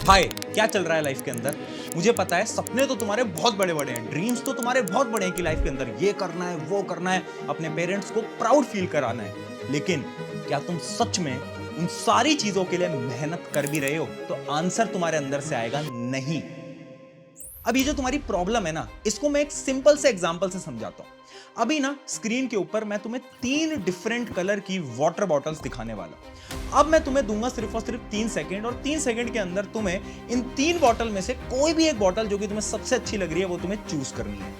हाय, क्या चल रहा है लाइफ के अंदर? मुझे पता है सपने तो तुम्हारे बहुत बड़े बड़े हैं, ड्रीम्स तो तुम्हारे बहुत बड़े हैं कि लाइफ के अंदर ये करना है, वो करना है, अपने पेरेंट्स को प्राउड फील कराना है। लेकिन क्या तुम सच में उन सारी चीजों के लिए मेहनत कर भी रहे हो? तो आंसर तुम्हारे अंदर से आएगा नहीं। अब ये जो तुम्हारी प्रॉब्लम है ना, इसको मैं एक सिंपल से एग्जांपल से समझाता हूं। अभी ना स्क्रीन के ऊपर मैं तुम्हें 3 डिफरेंट कलर की वाटर बॉटल्स दिखाने वाला हूं। अब मैं तुम्हें दूंगा सिर्फ और सिर्फ 3 सेकंड, और 3 सेकंड के अंदर तुम्हें इन 3 बॉटल में से कोई भी एक बॉटल जो कि तुम्हें सबसे अच्छी लग रही है वो तुम्हें चूज करनी है।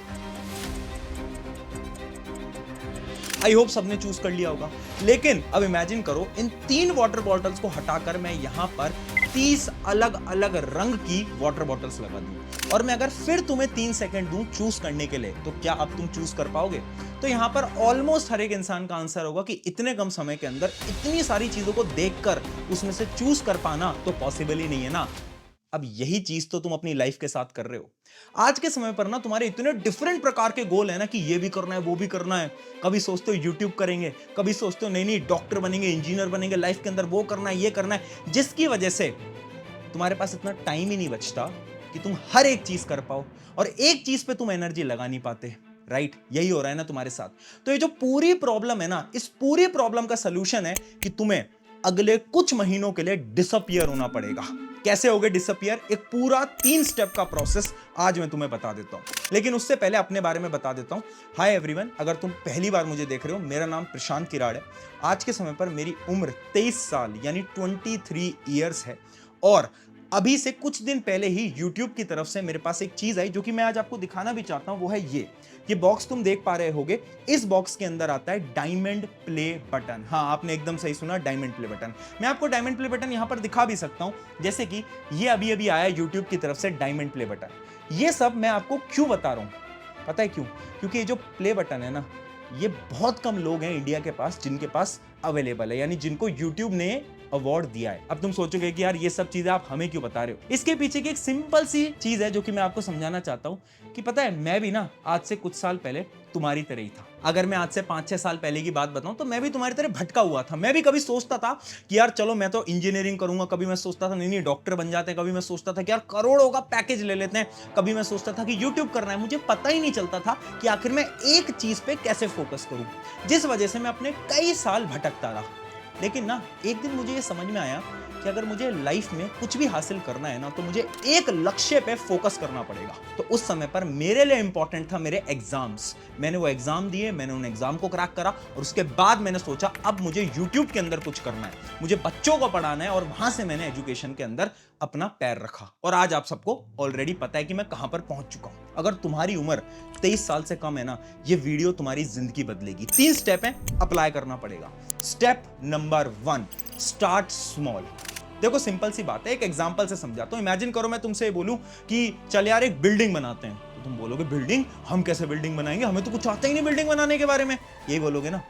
आई होप सबने चूज कर लिया होगा। लेकिन अब इमेजिन करो, इन 3 वाटर बॉटल्स को हटाकर मैं यहां पर 30 अलग अलग रंग की वाटर बॉटल्स लगा दूं, और मैं अगर फिर तुम्हें 3 सेकंड दूं चूज करने के लिए, तो क्या अब तुम चूज कर पाओगे? तो यहां पर ऑलमोस्ट हर एक इंसान का आंसर होगा कि इतने कम समय के अंदर इतनी सारी चीजों को देखकर उसमें से चूज कर पाना तो पॉसिबल ही नहीं है ना। अब यही चीज तो तुम अपनी लाइफ के साथ कर रहे हो। आज के समय पर ना तुम्हारे इतने डिफरेंट प्रकार के गोल है ना कि ये भी करना है, वो भी करना है। कभी सोचते हो यूट्यूब करेंगे, कभी सोचते हो नहीं नहीं डॉक्टर बनेंगे, इंजीनियर बनेंगे, लाइफ के अंदर वो करना है, ये करना है, जिसकी वजह से तुम्हारे पास इतना टाइम ही नहीं बचता कि तुम हर एक चीज कर पाओ, और एक चीज पे तुम एनर्जी लगा नहीं पाते। राइट, यही हो रहा है ना तुम्हारे साथ। तो ये जो पूरी प्रॉब्लम है ना, इस पूरी प्रॉब्लम का सलूशन है कि तुम्हें अगले कुछ महीनों के लिए डिसअपियर होना पड़ेगा। कैसे होगे डिसअपियर? एक पूरा 3 स्टेप का प्रोसेस आज मैं तुम्हें बता देता हूं। लेकिन उससे पहले अपने बारे में बता देता हूं। हाय एवरीवन, अगर तुम पहली बार मुझे देख रहे हो, मेरा नाम प्रशांत किराड़ है। आज के समय पर मेरी उम्र 23 साल यानी 23 ईयर्स है, और अभी से कुछ दिन पहले ही YouTube की तरफ से मेरे पास एक चीज आई जो कि मैं आज आपको दिखाना भी चाहता हूं। वो है ये बॉक्स तुम देख पा रहे होगे। इस बॉक्स के अंदर आता है डायमंड प्ले बटन। हाँ, आपने एकदम सही सुना, डायमंड प्ले बटन। मैं आपको डायमंड प्ले बटन यहां पर दिखा भी सकता हूं, जैसे कि ये अभी अभी आया YouTube की तरफ से डायमंड प्ले बटन। ये सब मैं आपको क्यों बता रहा हूं? पता है क्यों? क्योंकि ये जो प्ले बटन है ना, ये बहुत कम लोग हैं इंडिया के पास जिनके पास अवेलेबल है, यानी जिनको YouTube ने अवार्ड दिया है। अब तुम सोचोगे कि यार ये सब चीजें आप हमें क्यों बता रहे हो? इसके पीछे की एक सिंपल सी चीज है जो कि मैं आपको समझाना चाहता हूं कि पता है, मैं भी ना आज से कुछ साल पहले तुम्हारी तरह ही था। अगर मैं आज से 5-6 साल पहले की बात बताऊं तो मैं भी तुम्हारी तरह भटका हुआ था। मैं भी कभी सोचता था कि यार चलो मैं तो इंजीनियरिंग करूंगा, कभी मैं सोचता था नहीं नहीं डॉक्टर बन जाते हैं, कभी मैं सोचता था कि यार करोड़ों का पैकेज ले लेते हैं, कभी मैं सोचता था कि यूट्यूब करना है। मुझे पता ही नहीं चलता था कि आखिर मैं एक चीज पे कैसे फोकस करूं, जिस वजह से मैं अपने कई साल भटकता रहा। लेकिन ना एक दिन मुझे ये समझ में आया कि अगर मुझे लाइफ में कुछ भी हासिल करना है ना, तो मुझे एक लक्ष्य पे फोकस करना पड़ेगा। तो उस समय पर मेरे लिए इंपॉर्टेंट था मेरे एग्जाम्स। मैंने वो एग्जाम दिए, मैंने उन एग्जाम को क्रैक करा, और उसके बाद मैंने सोचा अब मुझे यूट्यूब के अंदर कुछ करना है, मुझे बच्चों को पढ़ाना है, और वहां से मैंने एजुकेशन के अंदर अपना पैर रखा। और आज आप सबको ऑलरेडी पता है कि मैं कहां पर पहुंच चुका हूं। अगर तुम्हारी उम्र 23 साल से कम है ना, ये वीडियो तुम्हारी जिंदगी बदलेगी। 3 स्टेप है, अप्लाई करना पड़ेगा। Step number 1, start small. देखो सिंपल सी बात है, एक एग्जांपल से समझाता हूं। इमेजिन करो मैं तुमसे बोलूं कि चल यार एक बिल्डिंग बनाते हैं, तो तुम बोलोगे बिल्डिंग? हम कैसे बिल्डिंग बनाएंगे, हमें तो कुछ आता ही नहीं बिल्डिंग बनाने के बारे में, यही बोलोगे ना।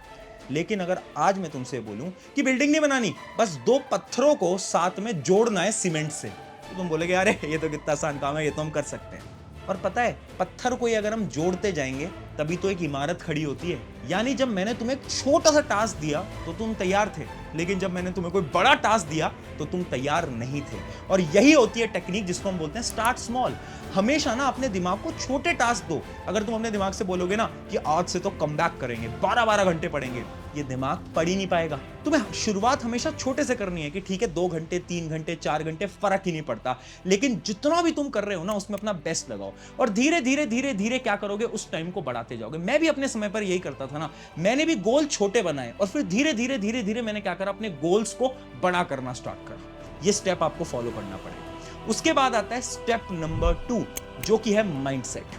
लेकिन अगर आज मैं तुमसे बोलूं कि बिल्डिंग नहीं बनानी, बस 2 पत्थरों को साथ में जोड़ना है सीमेंट से, तो तुम बोलोगे अरे ये तो कितना आसान काम है, ये तो हम कर सकते हैं। और पता है, पत्थर को अगर हम जोड़ते जाएंगे तभी तो एक इमारत खड़ी होती है। यानी जब मैंने तुम्हें एक छोटा सा टास्क दिया तो तुम तैयार थे, लेकिन जब मैंने तुम्हें कोई बड़ा टास्क दिया तो तुम तैयार नहीं थे। और यही होती है टेक्निक जिसको हम बोलते हैं स्टार्ट स्मॉल। हमेशा ना अपने दिमाग को छोटे टास्क दो। अगर तुम अपने दिमाग से बोलोगे ना कि आज से तो कम बैक करेंगे, 12-12 घंटे पढ़ेंगे, ये दिमाग पढ़ ही नहीं पाएगा। तुम्हें शुरुआत हमेशा छोटे से करनी है कि ठीक है 2 घंटे, 3 घंटे, 4 घंटे, फर्क ही नहीं पड़ता, लेकिन जितना भी तुम कर रहे हो ना उसमें अपना बेस्ट लगाओ, और धीरे धीरे धीरे धीरे क्या करोगे, उस टाइम को बढ़ाते जाओगे। मैं भी अपने समय पर यही करता था ना, मैंने भी गोल छोटे बनाए, और फिर धीरे धीरे धीरे धीरे मैंने क्या करा, अपने गोल्स को बड़ा करना स्टार्ट करा। ये स्टेप आपको फॉलो करना पड़ेगा। उसके बाद आता है स्टेप नंबर 2, जो कि है माइंडसेट।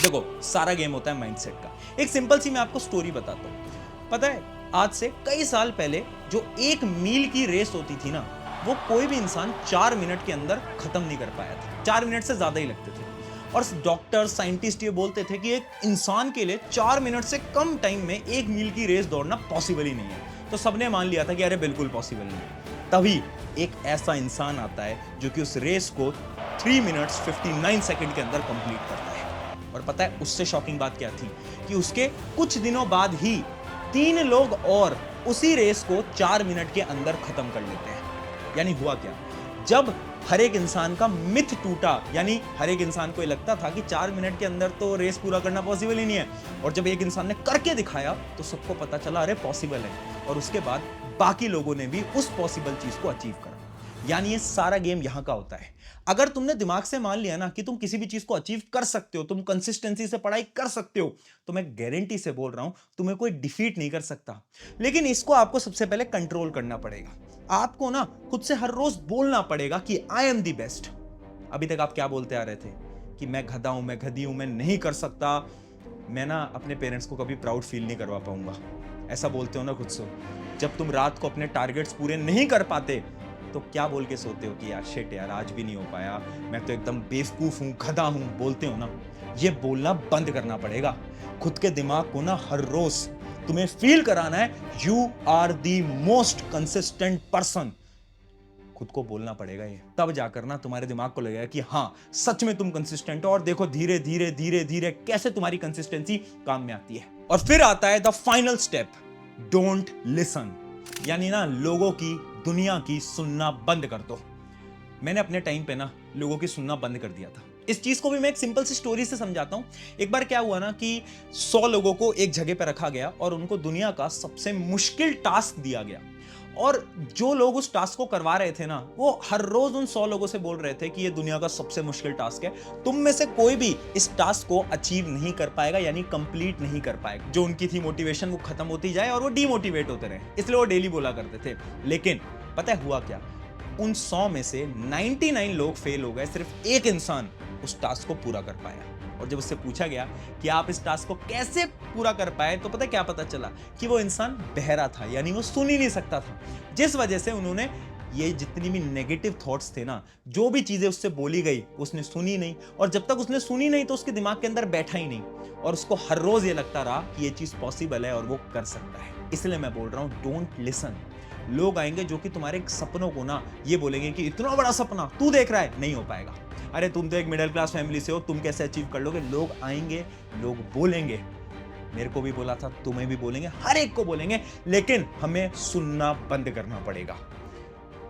देखो सारा गेम होता है माइंडसेट का। एक सिंपल सी मैं आपको स्टोरी बताता हूं। पता है, आज से कई साल पहले जो 1 मील की रेस होती थी ना, वो कोई भी इंसान 4 मिनट के अंदर खत्म नहीं कर पाया था। 4 मिनट से ज्यादा ही लगते थे। और डॉक्टर, साइंटिस्ट ये बोलते थे कि एक इंसान के लिए 4 मिनट से कम टाइम में 1 मील की रेस दौड़ना पॉसिबल ही नहीं है। तो सबने मान लिया था कि अरे बिल्कुल पॉसिबल नहीं है। तभी एक ऐसा इंसान आता है जो कि उस रेस को 3 मिनट्स 59 सेकंड के अंदर कंप्लीट करता है। और पता है उससे शॉकिंग बात क्या थी कि उसके कुछ दिनों बाद ही 3 लोग और उसी रेस को 4 मिनट के अंदर खत्म कर लेते हैं। यानी हुआ क्या, जब हर एक इंसान का मिथ टूटा, यानी हर एक इंसान को ये लगता था कि 4 मिनट के अंदर तो रेस पूरा करना पॉसिबल ही नहीं है, और जब एक इंसान ने करके दिखाया तो सबको पता चला अरे पॉसिबल है, और उसके बाद बाकी लोगों ने भी उस पॉसिबल चीज को अचीव करा। यानी ये सारा गेम यहां का होता है। अगर तुमने दिमाग से मान लिया ना कि तुम किसी भी चीज को अचीव कर सकते हो, तुम कंसिस्टेंसी से पढ़ाई कर सकते हो, तो मैं गारंटी से बोल रहा हूं तुम्हें कोई डिफीट नहीं कर सकता। लेकिन इसको आपको सबसे पहले कंट्रोल करना पड़ेगा। आपको ना खुद से हर रोज बोलना पड़ेगा कि आई एम द बेस्ट। अभी तक आप क्या बोलते आ रहे थे कि मैं गधा हूं, मैं गधी हूं, मैं नहीं कर सकता, मैं ना अपने पेरेंट्स को कभी प्राउड फील नहीं करवा पाऊंगा, ऐसा बोलते हो ना खुद से। जब तुम रात को अपने टारगेट्स पूरे नहीं कर पाते तो क्या बोल के सोते हो कि यार शिट यार आज भी नहीं हो पाया, मैं तो एकदम बेवकूफ हूं, गधा हूं, बोलते हो ना। ये बोलना बंद करना पड़ेगा। खुद के दिमाग को ना हर रोज तुम्हें फील कराना है you are the most consistent person. खुद को बोलना पड़ेगा ये, तब जाकर ना तुम्हारे दिमाग को लगेगा कि हाँ सच में तुम कंसिस्टेंट हो। और देखो धीरे धीरे धीरे धीरे कैसे तुम्हारी कंसिस्टेंसी काम में आती है। और फिर आता है the final step, don't listen. यानी ना लोगों की, दुनिया की सुनना बंद कर दो। मैंने अपने टाइम पे ना लोगों की सुनना बंद कर दिया था। इस चीज को भी मैं एक सिंपल सी स्टोरी से समझाता हूं। एक बार क्या हुआ ना कि 100 लोगों को एक जगह पर रखा गया और उनको दुनिया का सबसे मुश्किल टास्क दिया गया। और जो लोग उस टास्क को करवा रहे थे ना, वो हर रोज उन 100 लोगों से बोल रहे थे कि ये दुनिया का सबसे मुश्किल टास्क है, तुम में से कोई भी इस टास्क को अचीव नहीं कर पाएगा, यानी कंप्लीट नहीं कर पाएगा। जो उनकी थी मोटिवेशन वो खत्म होती जाए और वो डीमोटिवेट होते रहे, इसलिए वो डेली बोला करते थे। लेकिन पता है हुआ क्या, उन 100 में से 99 लोग फेल हो गए, सिर्फ एक इंसान उस टास्क को पूरा कर पाया। और जब उससे पूछा गया कि आप इस टास्क को कैसे पूरा कर पाए, तो पता है क्या पता चला कि वो इंसान बहरा था, यानी वो सुन ही नहीं सकता था। जिस वजह से उन्होंने ये जितनी भी नेगेटिव थॉट्स थे ना, जो भी चीजें उससे बोली गई उसने सुनी नहीं, और जब तक उसने सुनी नहीं तो उसके दिमाग के अंदर बैठा ही नहीं, और उसको हर रोज ये लगता रहा कि ये चीज पॉसिबल है और वो कर सकता है। इसलिए मैं बोल रहा हूं डोंट लिसन। लोग आएंगे जो कि तुम्हारे सपनों को ना ये बोलेंगे कि इतना बड़ा सपना तू देख रहा है, नहीं हो पाएगा, अरे तुम तो एक मिडिल क्लास फैमिली से हो, तुम कैसे अचीव कर लोगे। लोग आएंगे, लोग बोलेंगे, मेरे को भी बोला था, तुम्हें भी बोलेंगे, हर एक को बोलेंगे, लेकिन हमें सुनना बंद करना पड़ेगा।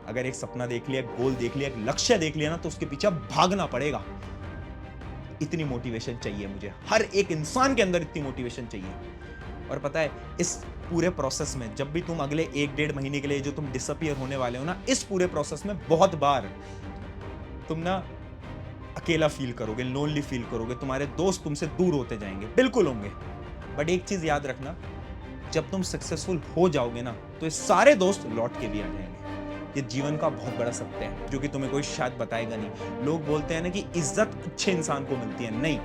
अगर एक सपना देख लिया, एक गोल देख लिया, एक लक्ष्य देख लिया ना, तो उसके पीछे भागना पड़ेगा। इतनी मोटिवेशन चाहिए मुझे, हर एक इंसान के अंदर इतनी मोटिवेशन चाहिए। और पता है इस पूरे प्रोसेस में जब भी तुम अगले 1-1.5 महीने के लिए जो तुम डिसअपीयर होने वाले हो ना, इस पूरे प्रोसेस में बहुत बार तुम ना अकेला फील करोगे, लोनली फील करोगे, तुम्हारे दोस्त तुमसे दूर होते जाएंगे, बिल्कुल होंगे। बट एक चीज याद रखना, जब तुम सक्सेसफुल हो जाओगे ना, तो ये सारे दोस्त लौट के भी आ जाएंगे। ये जीवन का बहुत बड़ा सत्य है जो कि तुम्हें कोई शायद बताएगा नहीं। लोग बोलते हैं ना कि इज्जत अच्छे इंसान को मिलती है, नहीं,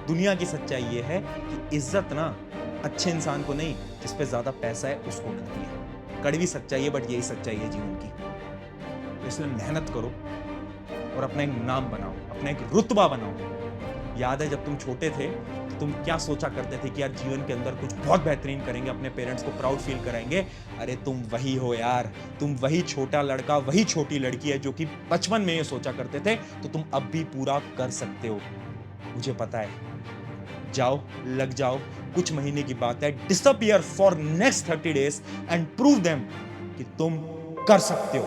दुनिया की सच्चाई ये है कि इज्जत ना अच्छे इंसान को नहीं, जिस पे ज्यादा पैसा है उसको मिलती है। कड़वी सच्चाई है, बट यही सच्चाई है जीवन की। तो इसलिए मेहनत करो और अपना एक नाम बनाओ, अपना एक रुतबा बनाओ। याद है जब तुम छोटे थे तो तुम क्या सोचा करते थे कि यार जीवन के अंदर कुछ बहुत बेहतरीन करेंगे, अपने पेरेंट्स को प्राउड फील कराएंगे। अरे तुम वही हो यार, तुम वही छोटा लड़का, वही छोटी लड़की है जो कि बचपन में ये सोचा करते थे, तो तुम अब भी पूरा कर सकते हो, मुझे पता है। जाओ, लग जाओ, कुछ महीने की बात है, disappear for next 30 days and prove them कि तुम कर सकते हो।